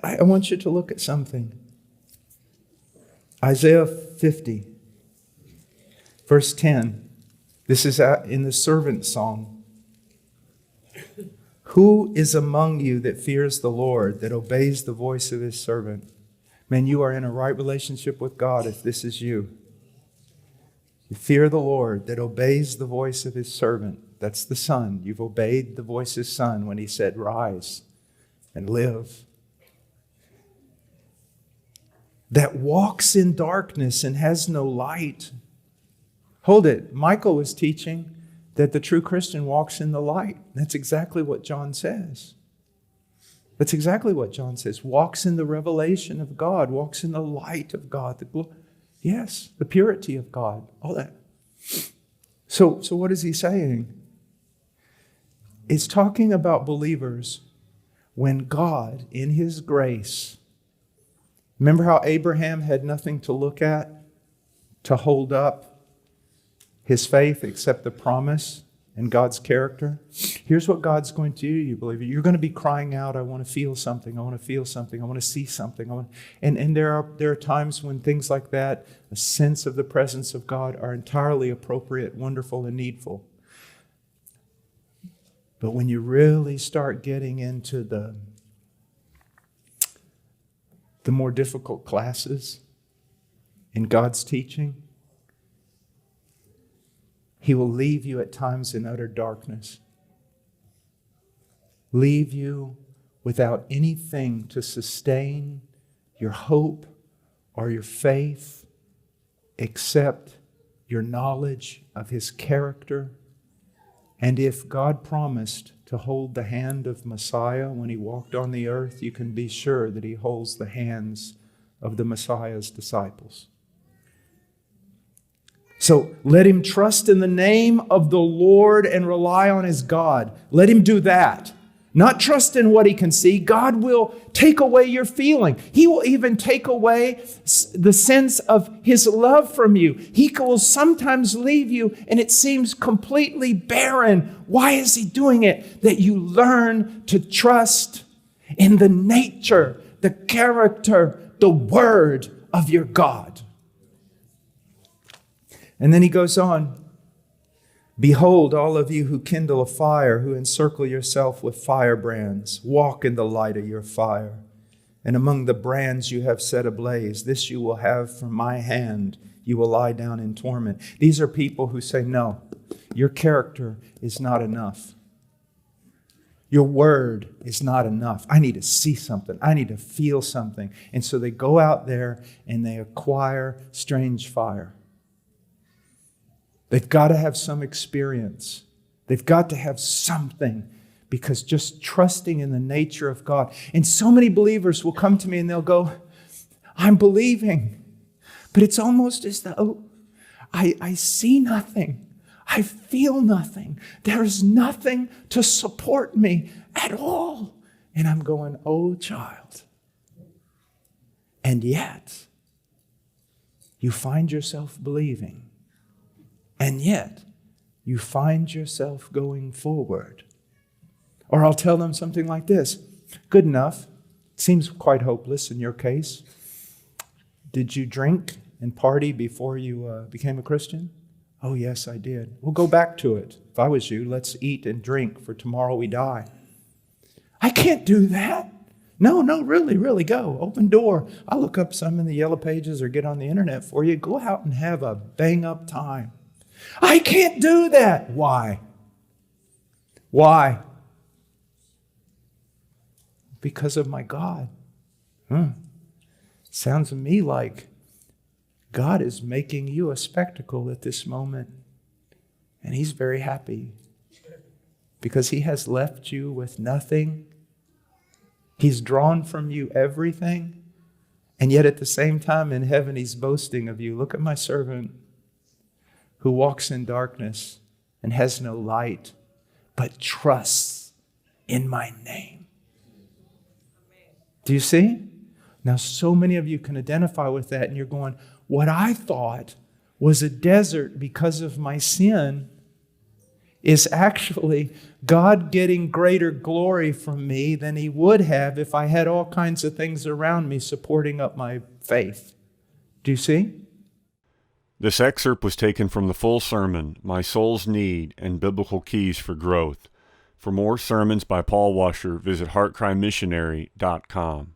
I want you to look at something. Isaiah 50, verse 10. This is in the servant song. Who is among you that fears the Lord, that obeys the voice of his servant? Man, you are in a right relationship with God if this is you. You fear the Lord, that obeys the voice of his servant. That's the Son. You've obeyed the voice of his Son when he said, rise and live. That walks in darkness and has no light. Hold it. Michael was teaching that the true Christian walks in the light. That's exactly what John says. That's exactly what John says. Walks in the revelation of God. Walks in the light of God. Yes, the purity of God. All that. So what is he saying? It's talking about believers when God, in his grace, remember how Abraham had nothing to look at, to hold up his faith except the promise and God's character? Here's what God's going to do, you believer. You're going to be crying out, I want to feel something, I want to feel something, I want to see something. And there are times when things like that, a sense of the presence of God, are entirely appropriate, wonderful, and needful. But when you really start getting into the more difficult classes in God's teaching, he will leave you at times in utter darkness. Leave you without anything to sustain your hope or your faith except your knowledge of his character. And if God promised to hold the hand of Messiah when he walked on the earth, you can be sure that he holds the hands of the Messiah's disciples. So let him trust in the name of the Lord and rely on his God. Let him do that. Not trust in what he can see. God will take away your feeling. He will even take away the sense of his love from you. He will sometimes leave you and it seems completely barren. Why is he doing it? That you learn to trust in the nature, the character, the word of your God. And then he goes on. Behold, all of you who kindle a fire, who encircle yourself with firebrands, walk in the light of your fire. And among the brands you have set ablaze, this you will have from my hand. You will lie down in torment. These are people who say, no, your character is not enough. Your word is not enough. I need to see something. I need to feel something. And so they go out there and they acquire strange fire. They've got to have some experience. They've got to have something, because just trusting in the nature of God. And so many believers will come to me and they'll go, I'm believing, but it's almost as though I see nothing. I feel nothing. There's nothing to support me at all. And I'm going, oh child. And yet, you find yourself believing. And yet, you find yourself going forward. Or I'll tell them something like this. Good enough. It seems quite hopeless in your case. Did you drink and party before you became a Christian? Oh, yes, I did. We'll go back to it. If I was you, let's eat and drink, for tomorrow we die. I can't do that. No, really go. Open door. I'll look up some in the yellow pages or get on the internet for you. Go out and have a bang-up time. I can't do that. Why? Why? Because of my God. Sounds to me like God is making you a spectacle at this moment. And he's very happy because he has left you with nothing. He's drawn from you everything. And yet at the same time in heaven, he's boasting of you. Look at my servant who walks in darkness and has no light, but trusts in my name. Do you see? Now, so many of you can identify with that, and you're going, what I thought was a desert because of my sin is actually God getting greater glory from me than He would have if I had all kinds of things around me supporting up my faith. Do you see? This excerpt was taken from the full sermon, My Soul's Need and Biblical Keys for Growth. For more sermons by Paul Washer, visit heartcrymissionary.com.